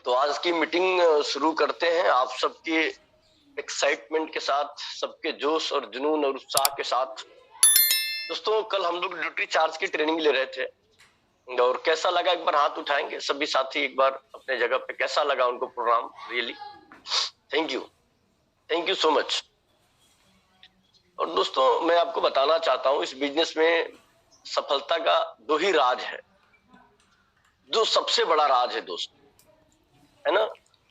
तो आज की मीटिंग शुरू करते हैं आप सबके एक्साइटमेंट के साथ, सबके जोश और जुनून और उत्साह के साथ। दोस्तों, कल हम लोग ड्यूटी चार्ज की ट्रेनिंग ले रहे थे और कैसा लगा एक बार हाथ उठाएंगे सभी साथी एक बार अपने जगह पे, कैसा लगा उनको programme? Really thank you so much. और दोस्तों, मैं आपको बताना चाहता हूं, इस बिजनेस में सफलता का दो ही राज है, जो सबसे बड़ा राज है दोस्त, है ना,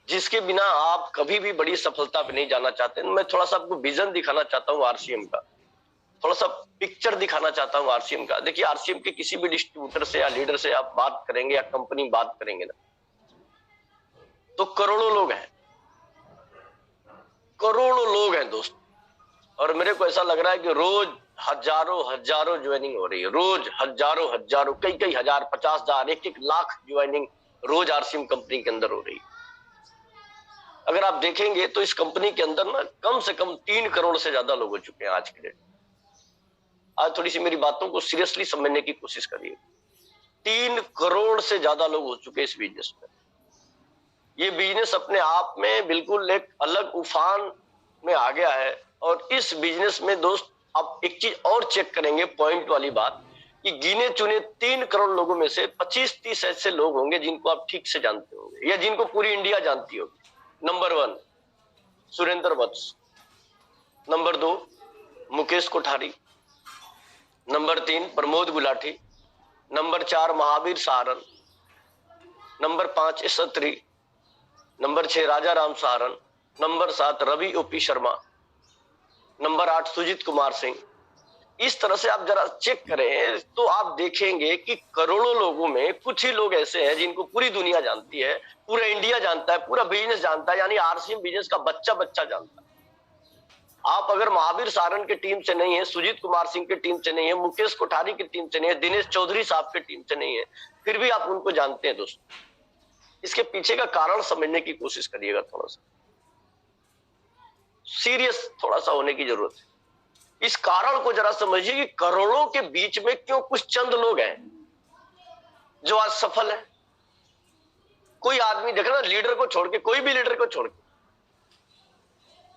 जिसके बिना आप कभी भी बड़ी सफलता पे नहीं जाना चाहते। मैं थोड़ा सा आपको विजन दिखाना चाहता हूँ आरसीएम का, थोड़ा सा पिक्चर दिखाना चाहता हूँ आरसीएम का। देखिए, आरसीएम के किसी भी डिस्ट्रीब्यूटर से या लीडर से आप बात करेंगे या कंपनी बात करेंगे ना, तो करोड़ों लोग हैं, करोड़ों लोग हैं दोस्त। और मेरे को ऐसा लग रहा है कि रोज हजारों हजारों ज्वाइनिंग हो रही है, रोज हजारों हजारों, कई कई हजार, 50,000, एक लाख ज्वाइनिंग रोज आरसीएम कंपनी के अंदर हो रही है। अगर आप देखेंगे तो इस कंपनी के अंदर ना कम से कम 3 करोड़ से ज्यादा लोग हो चुके हैं आज के डेट। आज थोड़ी सी मेरी बातों को सीरियसली समझने की कोशिश करिए। 3 करोड़ से ज्यादा लोग हो चुके हैं इस बिजनेस में। ये बिजनेस अपने आप में बिल्कुल एक अलग उफान में आ गया है। और इस बिजनेस में दोस्त, आप एक चीज और चेक करेंगे, पॉइंट वाली बात, कि गिने चुने 3 करोड़ लोगों में से 25-30 ऐसे लोग होंगे जिनको आप ठीक से जानते होंगे या जिनको पूरी इंडिया जानती होगी। Number 1 Surendra Vats, number 2 Mukesh Kothari, number 3 Pramod Gulati, number 4 Mahavir Saharan, number 5 Satri, number 6 Raja Ram Saharan, number 7 Ravi OP Sharma, number 8 Sujeet Kumar Singh. इस तरह से आप जरा चेक करें तो आप देखेंगे कि करोड़ों लोगों में कुछ ही लोग ऐसे हैं जिनको पूरी दुनिया जानती है, पूरा इंडिया जानता है, पूरा बिजनेस जानता है, यानी आरसीएम बिजनेस का बच्चा बच्चा जानता है। आप अगर महावीर सारन की टीम से नहीं है, सुजीत कुमार सिंह की टीम से नहीं है, मुकेश कोठारी की टीम से नहीं है, दिनेश चौधरी साहब की टीम से नहीं है, फिर भी आप उनको जानते हैं दोस्तों। इसके पीछे का कारण समझने की कोशिश करिएगा, थोड़ा सा सीरियस थोड़ा सा होने की जरूरत है। इस कारण को जरा समझिए कि करोड़ों के बीच में क्यों कुछ चंद लोग हैं जो आज सफल है। कोई आदमी देखना, लीडर को छोड़ के, कोई भी लीडर को छोड़ के,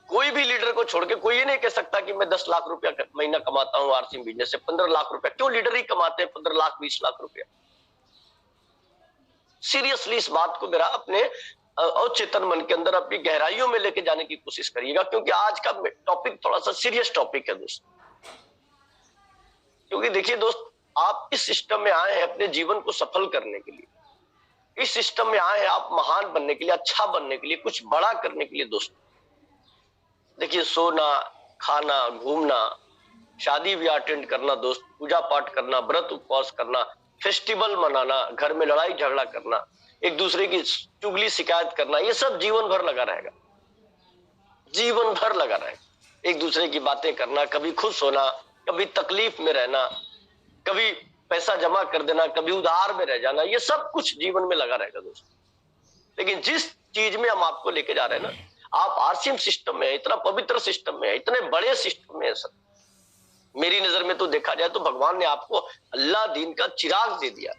कोई भी लीडर को छोड़ के कोई ये नहीं कह सकता कि मैं 10 लाख रुपया महीना कमाता हूं आरसीएम बिजनेस से, 15 लाख रुपया। क्यों लीडर ही कमाते हैं 15 लाख 20 लाख रुपया? सीरियसली इस बात को मेरा अपने अवचेतन मन के अंदर अपनी गहराइयों में लेके जाने की कोशिश करिएगा, क्योंकि आज का टॉपिक थोड़ा सा सीरियस टॉपिक है दोस्त। क्योंकि देखिए दोस्त, आप इस सिस्टम में आए हैं अपने जीवन को सफल करने के लिए, इस सिस्टम में आए हैं आप महान बनने के लिए, अच्छा बनने के लिए, कुछ बड़ा करने के लिए दोस्त। देखिए, सोना, खाना, घूमना, शादी ब्याह अटेंड करना दोस्त, पूजा पाठ करना, व्रत उपवास करना, फेस्टिवल मनाना, घर में लड़ाई झगड़ा करना, एक दूसरे की चुगली शिकायत करना, ये सब जीवन भर लगा रहेगा, जीवन भर लगा रहेगा। एक दूसरे की बातें करना, कभी खुश होना, कभी तकलीफ में रहना, कभी पैसा जमा कर देना, कभी उधार में रह जाना, ये सब कुछ जीवन में लगा रहेगा दोस्त। लेकिन जिस चीज में हम आपको लेके जा रहे हैं ना, आप आरसीएम सिस्टम में, इतना पवित्र सिस्टम में, इतने बड़े सिस्टम में, सर मेरी नजर में तो देखा जाए तो भगवान ने आपको अल्लाह दीन का चिराग दे दिया।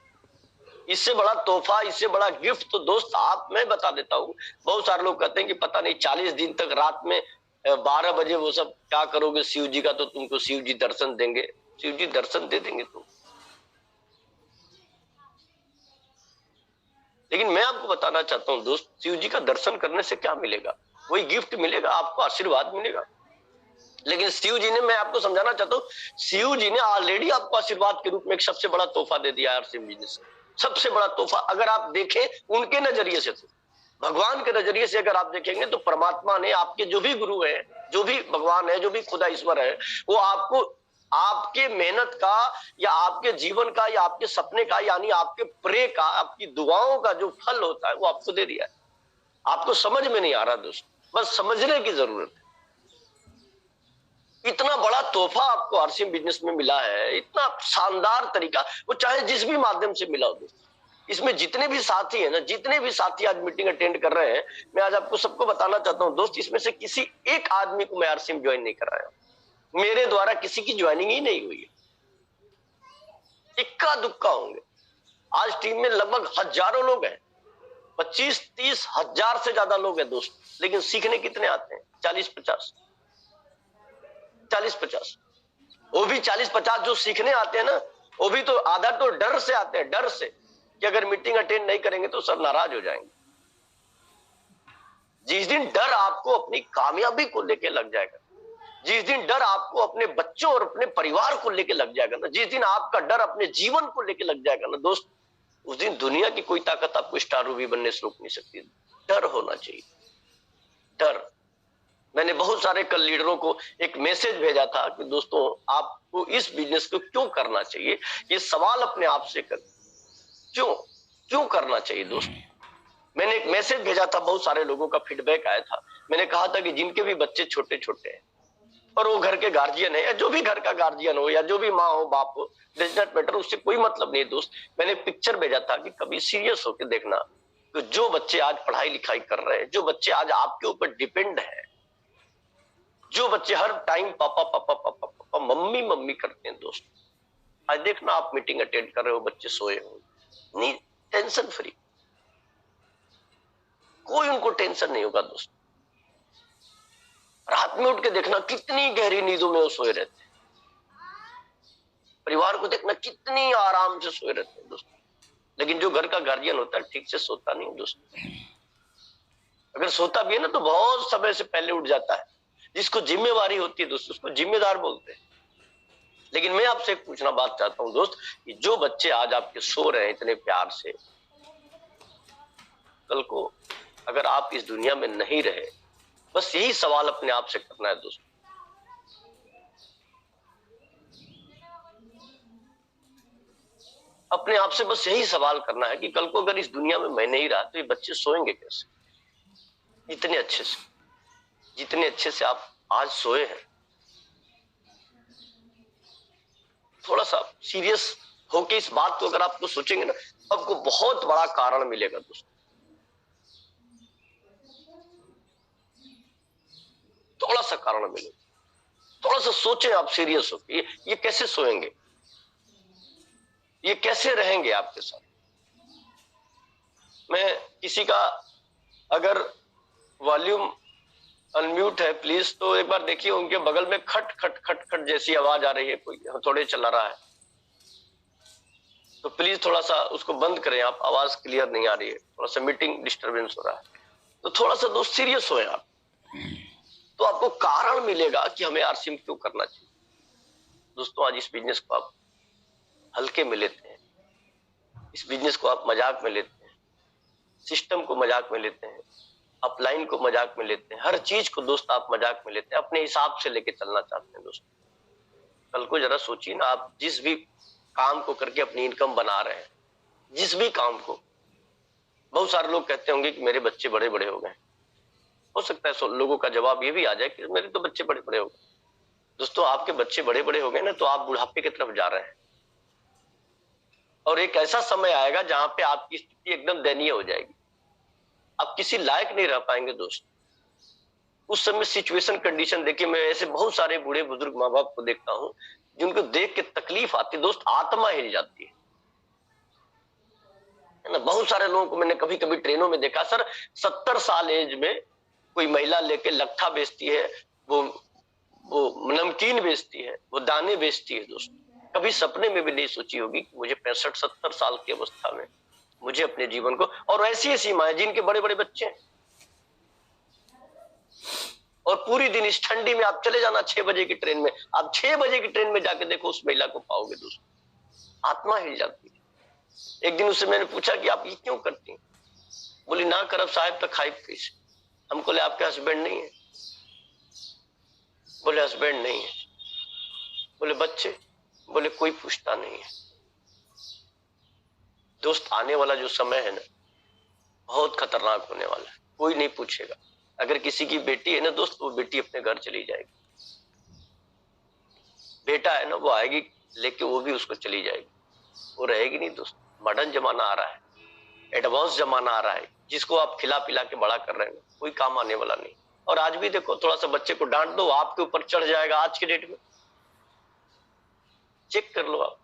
इससे बड़ा तोहफा, इससे बड़ा गिफ्ट तो दोस्त आप, मैं बता देता हूँ। बहुत सारे लोग कहते हैं कि पता नहीं 40 दिन तक रात में 12 बजे वो सब क्या करोगे शिव जी का, तो तुमको शिव जी दर्शन देंगे। शिव जी दर्शन दे देंगे तो, लेकिन मैं आपको बताना चाहता हूँ दोस्त, शिव जी का दर्शन करने से क्या मिलेगा? वही गिफ्ट मिलेगा, आपको आशीर्वाद मिलेगा। लेकिन शिव जी ने, मैं आपको समझाना चाहता हूँ, शिव जी ने ऑलरेडी आपको आशीर्वाद के रूप में एक सबसे बड़ा तोहफा दे दिया आरसीएम बिजनेस। सबसे बड़ा तोहफा अगर आप देखें उनके नजरिए से, तो भगवान के नजरिए से अगर आप देखेंगे तो परमात्मा ने, आपके जो भी गुरु है, जो भी भगवान है, जो भी खुदा ईश्वर है, वो आपको आपके मेहनत का या आपके जीवन का या आपके सपने का, यानी आपके प्रे का, आपकी दुआओं का जो फल होता है वो आपको दे दिया है। आपको समझ में नहीं आ रहा दोस्त, बस समझने की जरूरत है। इतना बड़ा तोहफा आपको आरसीएम बिजनेस में मिला है, इतना शानदार तरीका, वो चाहे जिस भी माध्यम से मिला हो दोस्त। इसमें जितने भी साथी हैं ना, जितने भी साथी आज मीटिंग अटेंड कर रहे हैं, मैं आज आपको सबको बताना चाहता हूं दोस्त, इसमें से किसी एक आदमी को मैं आरसीएम ज्वाइन नहीं कराया, मेरे द्वारा किसी की ज्वाइनिंग ही नहीं हुई है। इक्का दुक्का होंगे। आज टीम में लगभग हजारों लोग हैं, 25-30 हजार से ज्यादा लोग हैं दोस्त, लेकिन सीखने कितने आते हैं? 40-50। 40-50। वो भी 40-50 जो सीखने आते हैं ना, वो भी तो आधा तो डर से आते हैं, डर से कि अगर मीटिंग अटेंड नहीं करेंगे तो सर नाराज हो जाएंगे। जिस दिन डर आपको अपनी कामयाबी को लेके लग जाएगा, जिस दिन डर आपको अपने बच्चों और अपने परिवार को लेके लग जाएगा ना, जिस दिन आपका डर अपने जीवन को लेके लग जाएगा ना दोस्त, उस दिन दुनिया की कोई ताकत आपको स्टार रूबी बनने से रोक नहीं सकती। डर होना चाहिए, डर। मैंने बहुत सारे कल लीडरों को एक मैसेज भेजा था कि दोस्तों आपको इस बिजनेस को क्यों करना चाहिए, ये सवाल अपने आप से कर, क्यों क्यों करना चाहिए दोस्त। मैंने एक मैसेज भेजा था, बहुत सारे लोगों का फीडबैक आया था। मैंने कहा था कि जिनके भी बच्चे छोटे छोटे हैं और वो घर के गार्जियन है, या जो भी घर का गार्जियन हो, या जो भी माँ हो बाप हो, डज नॉट मैटर, उससे कोई मतलब नहीं दोस्त। मैंने पिक्चर भेजा था कि कभी सीरियस होकर देखना कि जो बच्चे आज पढ़ाई लिखाई कर रहे हैं, जो बच्चे आज आपके ऊपर डिपेंड है, जो बच्चे हर टाइम पापा पापा पापा पापा मम्मी मम्मी करते हैं दोस्त, आज देखना आप मीटिंग अटेंड कर रहे हो, बच्चे सोए हो, नहीं, टेंशन फ्री, कोई उनको टेंशन नहीं होगा दोस्त। रात में उठ के देखना कितनी गहरी नींदों में वो सोए रहते हैं। परिवार को देखना कितनी आराम से सोए रहते हैं दोस्त। लेकिन जो घर का गार्जियन होता है ठीक से सोता नहीं दोस्त। अगर सोता भी है ना तो बहुत समय से पहले उठ जाता है। जिसको जिम्मेवारी होती है दोस्त, उसको जिम्मेदार बोलते हैं। लेकिन मैं आपसे एक पूछना बात चाहता हूं दोस्त, कि जो बच्चे आज आपके सो रहे हैं इतने प्यार से, कल को अगर आप इस दुनिया में नहीं रहे, बस यही सवाल अपने आप से करना है दोस्त। अपने आप से बस यही सवाल करना है कि कल को अगर इस दुनिया में मैं नहीं रहा तो ये बच्चे सोएंगे कैसे, इतने अच्छे से, जितने अच्छे से आप आज सोए हैं। थोड़ा सा सीरियस होके इस बात को अगर आपको सोचेंगे ना, आपको बहुत बड़ा कारण मिलेगा दोस्त। थोड़ा सा कारण मिलेगा, थोड़ा सा सोचें आप सीरियस होके, ये कैसे सोएंगे, ये कैसे रहेंगे आपके साथ। मैं किसी का अगर वॉल्यूम अनम्यूट है प्लीज, तो एक बार देखिए उनके बगल में खट खट खट खट जैसी आवाज आ रही है, कोई थोड़े चला रहा है, तो प्लीज थोड़ा सा उसको बंद करें आप, आवाज क्लियर नहीं आ रही है, थोड़ा सा मीटिंग डिस्टर्बेंस हो रहा है। तो थोड़ा सा दोस्त सीरियस हो आप, तो आपको कारण मिलेगा कि हमें आरसीएम क्यों करना चाहिए। दोस्तों आज इस बिजनेस को आप हल्के में लेते हैं, इस बिजनेस को आप मजाक में लेते हैं, सिस्टम को मजाक में लेते हैं, अपलाइन को मजाक में लेते हैं, हर चीज को दोस्त आप मजाक में लेते हैं, अपने हिसाब से लेके चलना चाहते हैं दोस्त। कल को जरा सोचिए ना, आप जिस भी काम को करके अपनी इनकम बना रहे हैं, जिस भी काम को, बहुत सारे लोग कहते होंगे कि मेरे बच्चे बड़े बड़े हो गए। हो सकता है लोगों का जवाब ये भी आ जाए कि मेरे तो बच्चे बड़े बड़े हो गए। दोस्तों आपके बच्चे बड़े बड़े हो गए ना, तो आप बुढ़ापे की तरफ जा रहे हैं, और एक ऐसा समय आएगा जहां पे आपकी स्थिति एकदम दयनीय हो जाएगी, आप किसी लायक नहीं रह पाएंगे दोस्त। उस समय सिचुएशन कंडीशन देखिए, मैं ऐसे बहुत सारे बूढ़े बुजुर्ग माँ बाप को देखता हूं जिनको देख के तकलीफ आती है दोस्त, आत्मा हिल जाती है ना। बहुत सारे लोगों को मैंने कभी कभी ट्रेनों में देखा, सर 70 साल एज में कोई महिला लेके लट्ठा बेचती है, वो नमकीन बेचती है, वो दाने बेचती है दोस्त। कभी सपने में भी नहीं सोची होगी कि मुझे 65-70 साल की अवस्था में मुझे अपने जीवन को, और ऐसी ऐसी माँ जिनके बड़े बड़े बच्चे हैं, और पूरी दिन इस ठंडी में आप चले जाना 6 बजे की ट्रेन में, आप 6 बजे की ट्रेन में जाके देखो उस महिला को पाओगे दोस्त, आत्मा हिल जाती है। एक दिन उससे मैंने पूछा कि आप ये क्यों करती हैं? बोली ना करब साहब तो खाई कैसे। हम बोले आपके हस्बैंड नहीं है? बोले हस्बैंड नहीं है। बोले बच्चे? बोले कोई पूछता नहीं है। दोस्त आने वाला जो समय है ना, बहुत खतरनाक होने वाला है, कोई नहीं पूछेगा। अगर किसी की बेटी है ना दोस्त, वो बेटी अपने घर चली जाएगी, बेटा है ना वो आएगी लेके, वो भी उसको चली जाएगी, वो रहेगी नहीं दोस्त। मॉडर्न जमाना आ रहा है, एडवांस जमाना आ रहा है, जिसको आप खिला पिला के बड़ा कर रहे हैं कोई काम आने वाला नहीं। और आज भी देखो, थोड़ा सा बच्चे को डांट दो, आपके ऊपर चढ़ जाएगा। आज के डेट में चेक कर लो आप,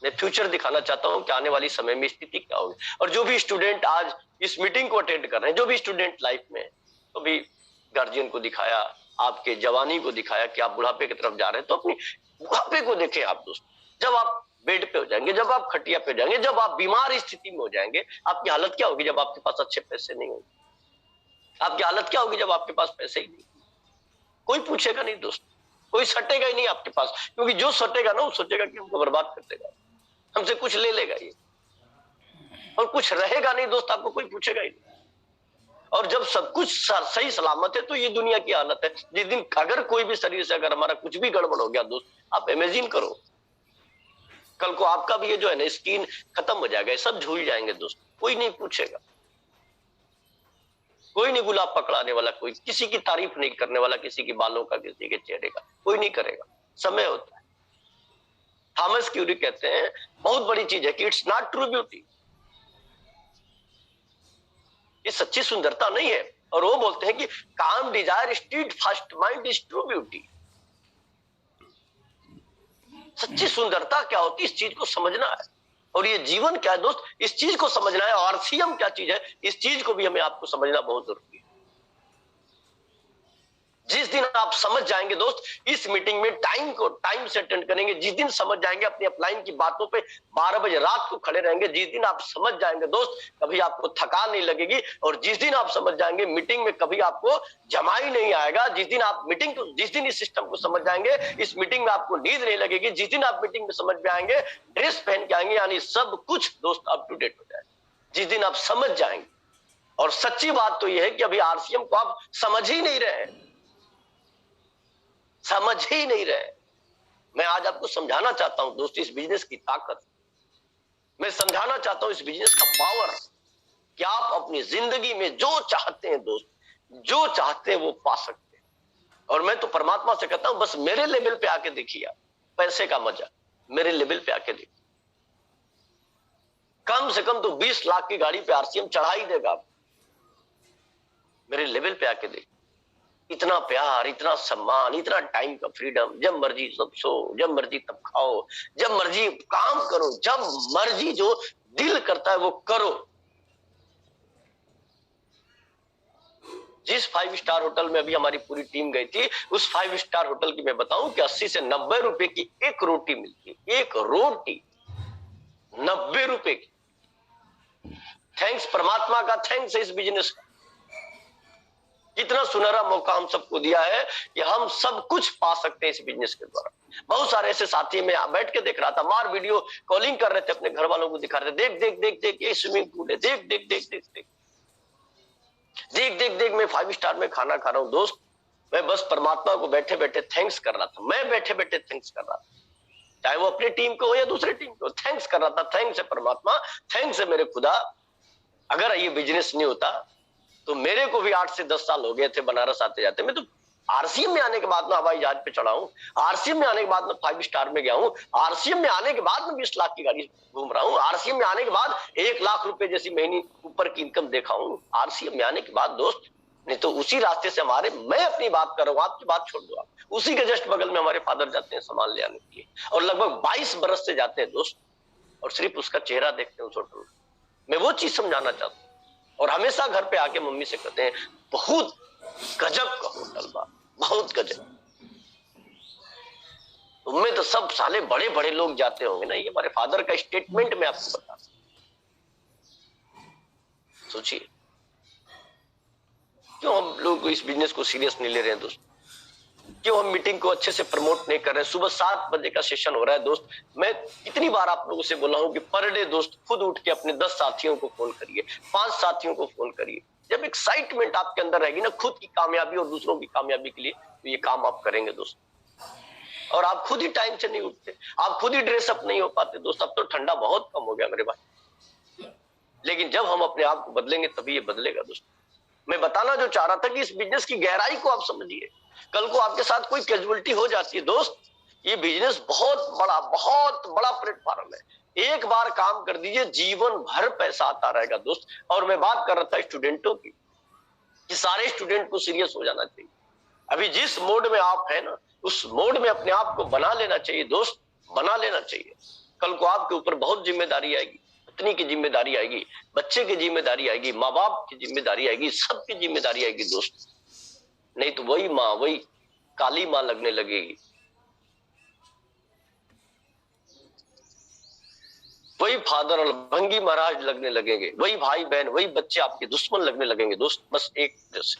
मैं फ्यूचर दिखाना चाहता हूं कि आने वाली समय में स्थिति क्या होगी। और जो भी स्टूडेंट आज इस मीटिंग को अटेंड कर रहे हैं, जो भी स्टूडेंट लाइफ में, तो भी गार्जियन को दिखाया, आपके जवानी को दिखाया कि आप बुढ़ापे की तरफ जा रहे हैं, तो अपनी बुढ़ापे को देखें आप दोस्त। जब आप बेड पे हो जाएंगे, जब आप खटिया पे हो जाएंगे, जब आप बीमार स्थिति में हो जाएंगे, आपकी हालत क्या होगी? जब आपके पास अच्छे पैसे नहीं होंगे, आपकी हालत क्या होगी? जब आपके पास पैसे ही नहीं, कोई पूछेगा नहीं दोस्त, कोई सटेगा ही नहीं आपके पास, क्योंकि जो सटेगा ना वो सोचेगा कि हमको बर्बाद कर देगा, हमसे कुछ ले लेगा ये, और कुछ रहेगा नहीं दोस्त, आपको कोई पूछेगा ही नहीं। और जब सब कुछ सही सलामत है तो ये दुनिया की हालत है। जिस दिन अगर कोई भी शरीर से अगर हमारा कुछ भी गड़बड़ हो गया दोस्त, आप इमेजिन करो, कल को आपका भी ये जो है ना स्किन खत्म हो जाएगा, सब झूल जाएंगे दोस्त, कोई नहीं पूछेगा, कोई नहीं गुलाब पकड़ाने वाला, कोई किसी की तारीफ नहीं करने वाला, किसी के बालों का, किसी के चेहरे का, कोई नहीं करेगा। समय होता है। थॉमस क्यूरी कहते हैं बहुत बड़ी चीज है कि इट्स नॉट ट्रू ब्यूटी, ये सच्ची सुंदरता नहीं है। और वो बोलते हैं कि calm desire steadfast mind is true beauty. सच्ची सुंदरता क्या होती है, इस चीज को समझना है। और ये जीवन क्या है दोस्त, इस चीज को समझना है। और आरसीएम क्या चीज है, इस चीज को भी हमें आपको समझना बहुत जरूरी है। जिस दिन आप समझ जाएंगे दोस्त, इस मीटिंग में टाइम से अटेंड करेंगे, जिस दिन समझ जाएंगे, अपनी अपलाइन की बातों पे 12 बजे रात को खड़े रहेंगे, जिस दिन आप समझ जाएंगे दोस्त, कभी आपको थकान नहीं लगेगी। और जिस दिन आप समझ जाएंगे, मीटिंग में कभी आपको जमाई नहीं आएगा। जिस दिन इस सिस्टम को समझ जाएंगे, इस मीटिंग में आपको नींद नहीं लगेगी। जिस दिन आप मीटिंग में समझ में आएंगे, ड्रेस पहन के आएंगे, यानी सब कुछ दोस्त अप टू डेट हो जाएगा, जिस दिन आप समझ जाएंगे। और सच्ची बात तो यह है कि अभी आरसीएम को आप समझ ही नहीं रहे, समझ ही नहीं रहे। मैं आज आपको समझाना चाहता हूं दोस्त, इस बिजनेस की ताकत, मैं समझाना चाहता हूं इस बिजनेस का पावर, कि आप अपनी जिंदगी में जो चाहते हैं दोस्त, जो चाहते हैं वो पा सकते हैं। और मैं तो परमात्मा से कहता हूं, बस मेरे लेवल पे आके देखिए आप, पैसे का मजा मेरे लेवल पे आके देखिए। कम से कम तो 20 लाख की गाड़ी पे आरसीएम चढ़ा ही देगा आप, मेरे लेवल पे आके देखिए। इतना प्यार, इतना सम्मान, इतना टाइम का फ्रीडम, जब मर्जी सब सो, जब मर्जी तब खाओ, जब मर्जी काम करो, जब मर्जी जो दिल करता है वो करो। जिस 5 स्टार होटल में अभी हमारी पूरी टीम गई थी, उस 5 स्टार होटल की मैं बताऊं कि 80 से 90 रुपए की एक रोटी मिलती, एक रोटी 90 रुपए की। थैंक्स परमात्मा का, थैंक्स इस बिजनेस का। कितना सुनहरा मौका हम सबको दिया है कि हम सब कुछ पा सकते हैं इस बिजनेस के द्वारा। बहुत सारे ऐसे साथी में बैठ के देख रहा था, मार वीडियो कॉलिंग कर रहे थे, अपने घर वालों को दिखा रहे थे, देख देख देख देख ये स्विमिंग पूल है, देख देख देख देख देख देख देख देख मैं 5 स्टार में खाना खा रहा हूं दोस्त। मैं बस परमात्मा को बैठे बैठे थैंक्स कर रहा था, मैं बैठे बैठे थैंक्स कर रहा था, चाहे वो अपनी टीम को हो या दूसरे टीम को, थैंक्स कर रहा था। थैंक्स है परमात्मा, थैंक्स है मेरे खुदा। अगर ये बिजनेस नहीं होता तो मेरे को भी 8 से 10 साल हो गए थे बनारस आते जाते। मैं तो आरसीएम में आने के बाद में हवाई जहाज पे चढ़ा हूं, आरसीएम में आने के बाद में 5 स्टार में गया हूं, आरसीएम में आने के बाद में 20 लाख की गाड़ी घूम रहा हूं, आरसीएम में आने के बाद 1 लाख रुपए जैसी महीने ऊपर की इनकम देखा हूं, आरसीएम में आने के बाद दोस्त। नहीं तो उसी रास्ते से हमारे, मैं अपनी बात कर रहा हूं, आपकी बात छोड़ दो आप, उसी के जस्ट बगल में हमारे फादर जाते हैं सामान ले आने के लिए, और लगभग 22 बरस से जाते हैं दोस्त, और सिर्फ उसका चेहरा देखते हैं उस होटल में। मैं वो चीज समझाना चाहता हूँ। और हमेशा घर पे आके मम्मी से कहते हैं, बहुत गजब का होटल बा, बहुत गजब। उनमें तो सब साले बड़े बड़े लोग जाते होंगे ना, ये हमारे फादर का स्टेटमेंट मैं आपको बता, सोचिए क्यों हम लोग इस बिजनेस को सीरियस नहीं ले रहे हैं दोस्त, क्यों हम मीटिंग को अच्छे से प्रमोट नहीं कर रहे हैं। सुबह 7 बजे का सेशन हो रहा है दोस्त, मैं कितनी बार आप लोगों से बोला हूं कि पर डे दोस्त खुद उठ के अपने 10 साथियों को फोन करिए, 5 साथियों को फोन करिए। जब एक्साइटमेंट आपके अंदर रहेगी ना खुद की कामयाबी और दूसरों की कामयाबी के लिए, तो ये काम आप करेंगे दोस्त। और आप खुद ही टाइम से नहीं उठते, आप खुद ही ड्रेसअप नहीं हो पाते दोस्त। अब तो ठंडा बहुत कम हो गया मेरे भाई, लेकिन जब हम अपने आप को बदलेंगे तभी ये बदलेगा दोस्त। मैं बताना जो चाह रहा था कि इस बिजनेस की गहराई को आप समझिए। कल को आपके साथ कोई कैजुअलिटी हो जाती है दोस्त, ये बिजनेस बहुत बड़ा प्लेटफॉर्म है। एक बार काम कर दीजिए, जीवन भर पैसा आता रहेगा दोस्त। और मैं बात कर रहा था स्टूडेंटों की, कि सारे स्टूडेंट को सीरियस हो जाना चाहिए। अभी जिस मोड में आप है ना, उस मोड में अपने आप को बना लेना चाहिए दोस्त, बना लेना चाहिए। कल को आपके ऊपर बहुत जिम्मेदारी आएगी, पत्नी की जिम्मेदारी आएगी, बच्चे की जिम्मेदारी आएगी, माँ बाप की जिम्मेदारी आएगी, सबकी जिम्मेदारी आएगी दोस्त। नहीं तो वही माँ, वही काली माँ लगने लगेगी, वही फादर और भंगी महाराज लगने लगेंगे, वही भाई बहन, वही बच्चे आपके दुश्मन लगने लगेंगे दोस्त। बस एक जैसे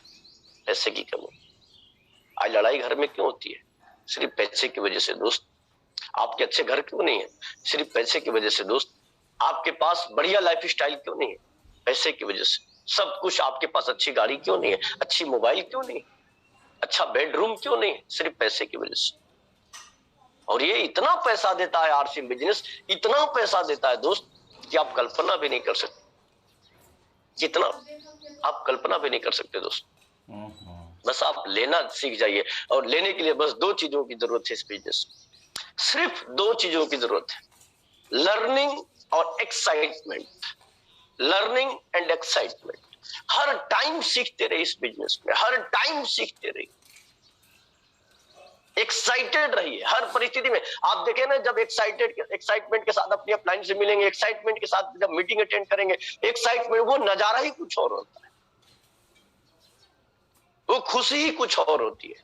पैसे की कमी। आज लड़ाई घर में क्यों होती है? सिर्फ पैसे की वजह से दोस्त। आपके अच्छे घर क्यों नहीं है? सिर्फ पैसे की वजह से दोस्त। आपके पास बढ़िया लाइफ स्टाइल क्यों नहीं है? पैसे की वजह से। सब कुछ आपके पास, अच्छी गाड़ी क्यों नहीं है? अच्छी मोबाइल क्यों नहीं है? अच्छा बेडरूम क्यों नहीं है? सिर्फ पैसे की वजह से। और ये इतना पैसा देता है आरसीएम बिजनेस, इतना पैसा देता है दोस्त कि आप कल्पना भी नहीं कर सकते। कितना आप कल्पना भी नहीं कर सकते दोस्त। बस आप लेना सीख जाइए, और लेने के लिए बस दो चीजों की जरूरत है इस बिजनेस। सिर्फ दो चीजों की जरूरत है, लर्निंग और excitement. Learning and excitement. Her time सीखते रहिए इस बिजनेस में, हर टाइम सीखते रहिए, एक्साइटेड रहिए हर परिस्थिति में। आप देखें ना, जब एक्साइटमेंट के साथ अपनी अपलाइन से मिलेंगे, एक्साइटमेंट के साथ जब मीटिंग अटेंड करेंगे, एक्साइटमेंट, वो नजारा ही कुछ और होता है, वो खुशी ही कुछ और होती है,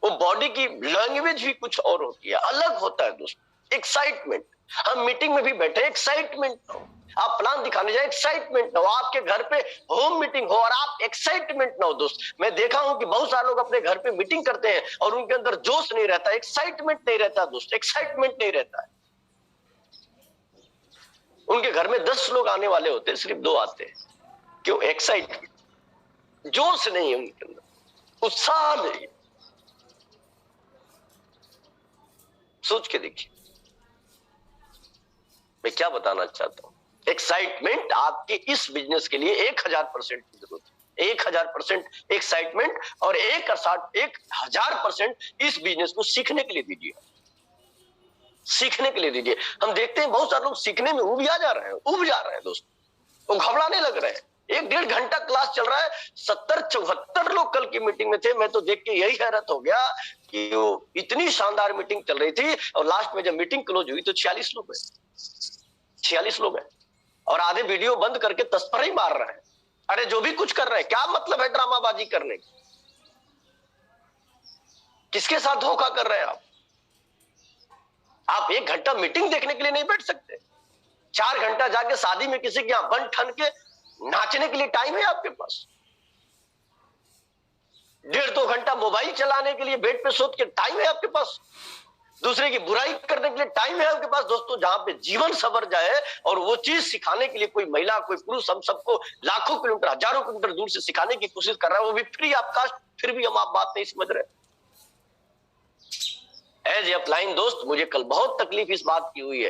वो बॉडी की लैंग्वेज भी कुछ और होती है, अलग होता है दोस्त। एक्साइटमेंट। हम मीटिंग में भी बैठे, एक्साइटमेंट हो, आप प्लान दिखाने जाए, एक्साइटमेंट ना हो, आपके घर पे होम मीटिंग हो और आप एक्साइटमेंट ना हो दोस्त। मैं देखा हूं कि बहुत सारे लोग अपने घर पे मीटिंग करते हैं और उनके अंदर जोश नहीं रहता, एक्साइटमेंट नहीं रहता दोस्त, एक्साइटमेंट नहीं रहता है। उनके घर में 10 लोग आने वाले होते हैं, सिर्फ 2 आते हैं। क्यों? एक्साइटमेंट, जोश नहीं है उनके अंदर, उत्साह नहीं। सोच के देखिए मैं क्या बताना चाहता हूं। एक्साइटमेंट आपके इस बिजनेस के लिए 1000% की जरूरत है। 1000% एक्साइटमेंट और 1000% इस बिजनेस को सीखने के लिए दीजिए, सीखने के लिए दीजिए। हम देखते हैं बहुत सारे लोग सीखने में उब जा रहे हैं दोस्त, वो घबराने लग रहे हैं। 1-1.5 घंटा क्लास चल रहा है, 70-74 लोग कल की मीटिंग में थे। मैं तो देख के यही हैरत हो गया कि वो इतनी शानदार मीटिंग चल रही थी और लास्ट में जब मीटिंग क्लोज हुई तो 46 लोग हैं, 46 लोग हैं, और आधे वीडियो बंद करके तस्पर ही मार रहे हैं। अरे जो भी कुछ कर रहे हैं, क्या मतलब है ड्रामाबाजी करने की? किसके साथ धोखा कर रहे हैं आप 1 घंटा मीटिंग देखने के लिए नहीं बैठ सकते? 4 घंटा जाके शादी में किसी के यहां बन ठन के नाचने के लिए टाइम है आपके पास? 1.5-2 घंटा मोबाइल चलाने के लिए बेड पे सोच के टाइम है आपके पास? दूसरे की बुराई करने के लिए टाइम है आपके पास? दोस्तों, जहां पे जीवन सवर जाए और वो चीज सिखाने के लिए कोई महिला, कोई पुरुष, हम सबको लाखों किलोमीटर, हजारों किलोमीटर दूर से सिखाने की कोशिश कर रहा है, वो भी फ्री ऑफ कास्ट, फिर भी हम आप बात नहीं समझ रहे। एज ए अपलाइन दोस्त, मुझे कल बहुत तकलीफ इस बात की हुई है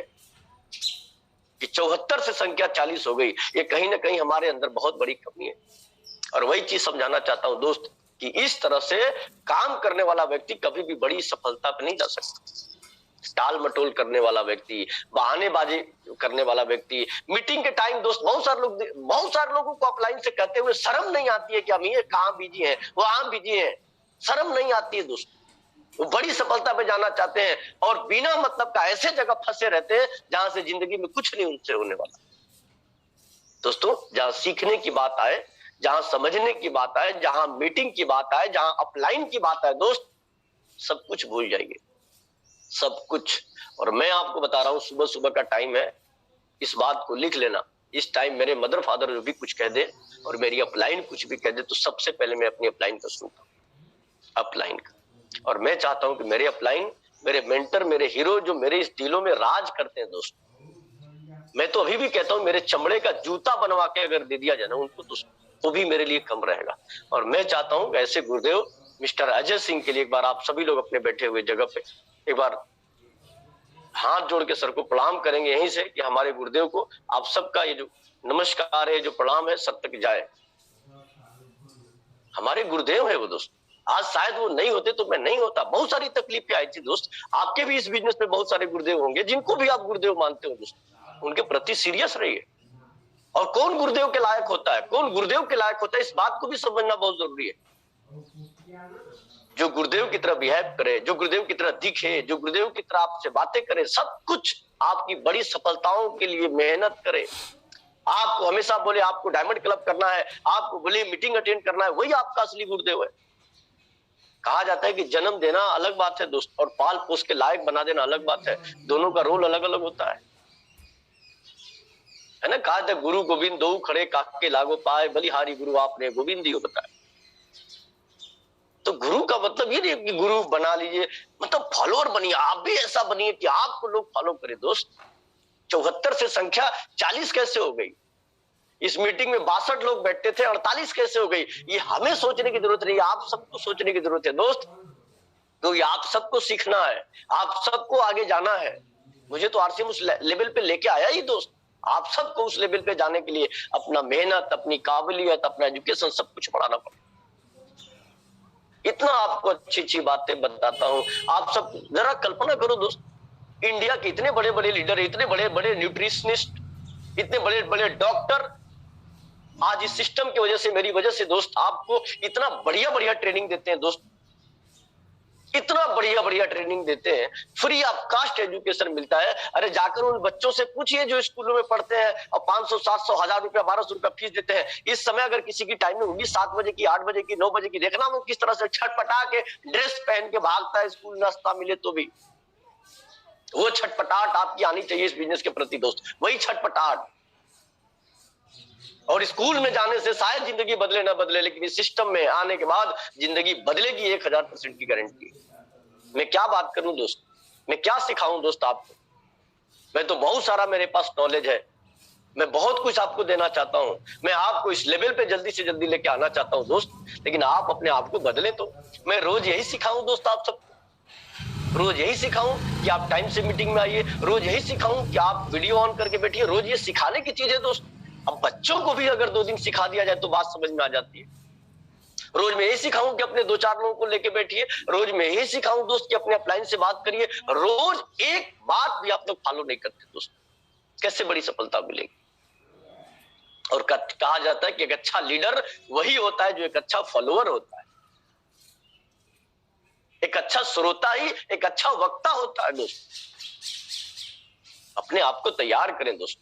कि 74 से संख्या 40 हो गई। ये कहीं ना कहीं हमारे अंदर बहुत बड़ी कमी है, और वही चीज समझाना चाहता हूं दोस्त कि इस तरह से काम करने वाला व्यक्ति कभी भी बड़ी सफलता पे नहीं जा सकता। टाल मटोल करने वाला व्यक्ति, बहानेबाजी करने वाला व्यक्ति, मीटिंग के टाइम दोस्त, बहुत सारे लोगों को अपलाइन से कहते हुए शर्म नहीं आती है कि हम ये कहां बिजी हैं, वो वहां बिजी हैं, शर्म नहीं आती है दोस्त। वो बड़ी सफलता पे जाना चाहते हैं और बिना मतलब का ऐसे जगह फंसे रहते हैं जहां से जिंदगी में कुछ नहीं उनसे होने वाला। दोस्तों, जहां सीखने की बात आए, जहां समझने की बात आए, जहां मीटिंग की बात आए, जहां अपलाइन की बात आए दोस्त, सब कुछ भूल जाइए, सब कुछ। और मैं आपको बता रहा हूं, सुबह सुबह का टाइम है, इस बात को लिख लेना। इस टाइम मेरे मदर फादर जो भी कुछ कह दे और मेरी अपलाइन कुछ भी कह दे, तो सबसे पहले मैं अपनी अपलाइन का सुनता हूं, अपलाइन का। और मैं चाहता हूं कि मेरे अपलाइन, मेरे मेंटर, मेरे हीरो जो मेरे इस दिलों में राज करते हैं दोस्त, मैं तो अभी भी कहता हूं मेरे चमड़े का जूता बनवा के अगर दे दिया जाए ना उनको, तो वो भी मेरे लिए कम रहेगा। और मैं चाहता हूं ऐसे गुरुदेव मिस्टर अजय सिंह के लिए एक बार आप सभी लोग अपने बैठे हुए जगह पे एक बार हाथ जोड़ के सर को प्रणाम करेंगे यहीं से, कि हमारे गुरुदेव को आप सबका ये जो नमस्कार है, जो प्रणाम है, सब तक जाए। हमारे गुरुदेव है वो दोस्त। आज शायद वो नहीं होते तो मैं नहीं होता। बहुत सारी तकलीफें आई थी दोस्त, आपके भी इस बिजनेस में बहुत सारे गुरुदेव होंगे जिनको भी आप गुरुदेव मानते हो दोस्त, उनके प्रति सीरियस रहिए। और कौन गुरुदेव के लायक होता है, कौन गुरुदेव के लायक होता है, इस बात को भी समझना बहुत जरूरी है। जो गुरुदेव की तरह बिहेव करे, जो गुरुदेव की तरह दिखे, जो गुरुदेव की तरह आपसे बातें करे, सब कुछ आपकी बड़ी सफलताओं के लिए मेहनत करे, आपको हमेशा बोले आपको डायमंड क्लब करना है, आपको बोले मीटिंग अटेंड करना है, वही आपका असली गुरुदेव है। कहा जाता है कि जन्म देना अलग बात है दोस्त, और पाल पोस के लायक बना देना अलग बात है। दोनों का रोल अलग अलग होता है ना। कहा था गुरु गोविंद दो खड़े काके लागो पाए, बलिहारी गुरु आपने गोविंद दियो बताए। तो गुरु का मतलब ये नहीं कि गुरु बना लीजिए, मतलब फॉलोअर बनिए, आप भी ऐसा बनिए कि आपको लोग फॉलो करें दोस्त। 74 से संख्या 40 कैसे हो गई? इस मीटिंग में 62 लोग बैठते थे, 48 कैसे हो गई? ये हमें सोचने की जरूरत नहीं, आप सबको सोचने की जरूरत है दोस्त। तो आप सबको सीखना है, आप सबको आगे जाना है। मुझे तो आरसीएम उस लेवल पे लेके आया ही दोस्त। आप सबको उस लेवल पे जाने के लिए अपना मेहनत, अपनी काबिलियत, अपना एजुकेशन सब कुछ बढ़ाना पड़ेगा। इतना आपको अच्छी अच्छी बातें बताता हूं। आप सब जरा कल्पना करो दोस्त, इंडिया के इतने बड़े बड़े लीडर, इतने बड़े बड़े न्यूट्रिशनिस्ट, इतने बड़े बड़े डॉक्टर आज इस सिस्टम की वजह से, मेरी वजह से दोस्त, आपको इतना बढ़िया बढ़िया ट्रेनिंग देते हैं दोस्त, इतना बढ़िया बढ़िया ट्रेनिंग देते हैं, फ्री ऑफ कास्ट एजुकेशन मिलता है। अरे जाकर उन बच्चों से पूछिए जो स्कूलों में पढ़ते हैं और 500, 700, 1000 रुपया, 1200 रुपया फीस देते हैं। इस समय अगर किसी की टाइमिंग होगी 7 बजे की, 8 बजे की, 9 बजे की, देखना वो किस तरह से छटपटा के ड्रेस पहन के भागता है स्कूल, नाश्ता मिले तो भी। वो छटपटाहट आपकी आनी चाहिए इस बिजनेस के प्रति दोस्त, वही छटपटाहट। और स्कूल में जाने से शायद जिंदगी बदले ना बदले, लेकिन इस सिस्टम में आने के बाद जिंदगी बदलेगी, 1000% की गारंटी। मैं क्या बात करूं दोस्त, मैं क्या सिखाऊं दोस्त आपको? मैं तो बहुत सारा मेरे पास नॉलेज है, मैं बहुत कुछ आपको देना चाहता हूं, मैं आपको इस लेवल पे जल्दी से जल्दी लेके आना चाहता हूं दोस्त, लेकिन आप अपने आप को बदले। तो मैं रोज यही सिखाऊं दोस्त आप सबको, रोज यही सिखाऊं कि आप टाइम से मीटिंग में आइए, रोज यही सिखाऊं कि आप वीडियो ऑन करके बैठिए। रोज ये सिखाने की चीज है दोस्त। अब बच्चों को भी अगर 2 दिन सिखा दिया जाए तो बात समझ में आ जाती है। रोज मैं यही सिखाऊं कि अपने 2-4 लोगों को लेके बैठिए, रोज मैं यही सिखाऊं दोस्त कि अपने अपलाइन से बात करिए। रोज एक बात भी आप लोग फॉलो नहीं करते दोस्त, कैसे बड़ी सफलता मिलेगी? और कहा जाता है कि एक अच्छा लीडर वही होता है जो एक अच्छा फॉलोअर होता है, एक अच्छा श्रोता ही एक अच्छा वक्ता होता है दोस्त। अपने आप को तैयार करें दोस्त,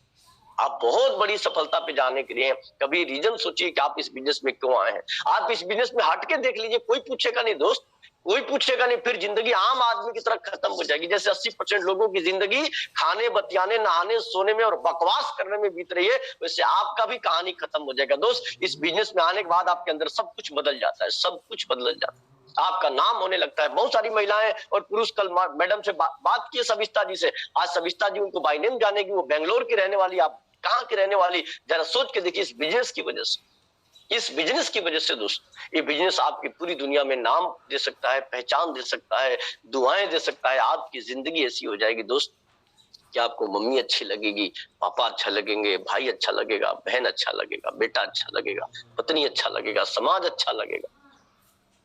आप बहुत बड़ी सफलता पे जाने के लिए कभी रीजन सोचिए कि आप इस बिजनेस में क्यों आए हैं। आप इस बिजनेस में हट के देख लीजिए, कोई पूछेगा नहीं दोस्त, कोई पूछेगा नहीं। फिर जिंदगी आम आदमी की तरह खत्म हो जाएगी। जैसे 80% लोगों की जिंदगी खाने, बतियाने, नहाने, सोने में और बकवास करने में बीत रही है, वैसे आपका भी कहानी खत्म हो जाएगा दोस्त। इस बिजनेस में आने के बाद आपके अंदर सब कुछ बदल जाता है, सब कुछ बदल जाता है, आपका नाम होने लगता है। बहुत सारी महिलाएं और पुरुष, कल मैडम से बात की सविता जी से, आज सविता जी उनको बाय नेम जानेगी, वो बेंगलोर की रहने वाली, आप कहां की रहने वाली, जरा सोच के देखिए। इस बिजनेस की वजह से, इस बिजनेस की वजह से दोस्त, ये बिजनेस आपकी पूरी दुनिया में नाम दे सकता है, पहचान दे सकता है, दुआएं दे सकता है। आपकी जिंदगी ऐसी हो जाएगी दोस्त कि आपको मम्मी अच्छी लगेगी, पापा अच्छा लगेंगे, भाई अच्छा लगेगा, बहन अच्छा लगेगा, बेटा अच्छा लगेगा, पत्नी अच्छा लगेगा, समाज अच्छा लगेगा।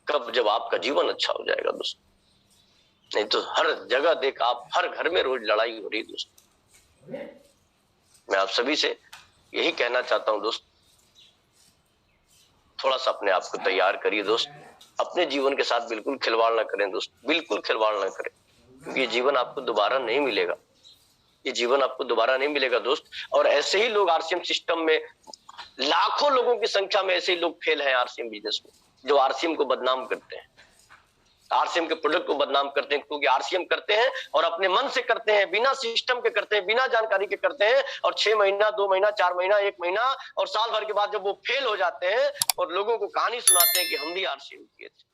कब? जब आपका जीवन अच्छा हो जाएगा दोस्त। नहीं तो हर जगह देख, आप हर घर में रोज लड़ाई हो रही है दोस्त। मैं आप सभी से यही कहना चाहता हूं दोस्त, थोड़ा सा अपने आप को तैयार करिए दोस्त। अपने जीवन के साथ बिल्कुल खिलवाड़ ना करें दोस्त, बिल्कुल खिलवाड़ ना करें, क्योंकि ये जीवन आपको दोबारा नहीं मिलेगा, ये जीवन आपको दोबारा नहीं मिलेगा दोस्त। और ऐसे ही लोग आरसीएम सिस्टम में, लाखों लोगों की संख्या में ऐसे ही लोग फेल हैं आरसीएम बिजनेस में, जो आरसीएम को बदनाम करते हैं, आरसीएम के प्रोडक्ट को बदनाम करते हैं, क्योंकि आरसीएम करते हैं और अपने मन से करते हैं, बिना सिस्टम के करते हैं, बिना जानकारी के करते हैं। और 6 महीना, 2 महीना, 4 महीना, 1 महीना और साल भर के बाद जब वो फेल हो जाते हैं और लोगों को कहानी सुनाते हैं कि हम भी आरसीएम किए थे।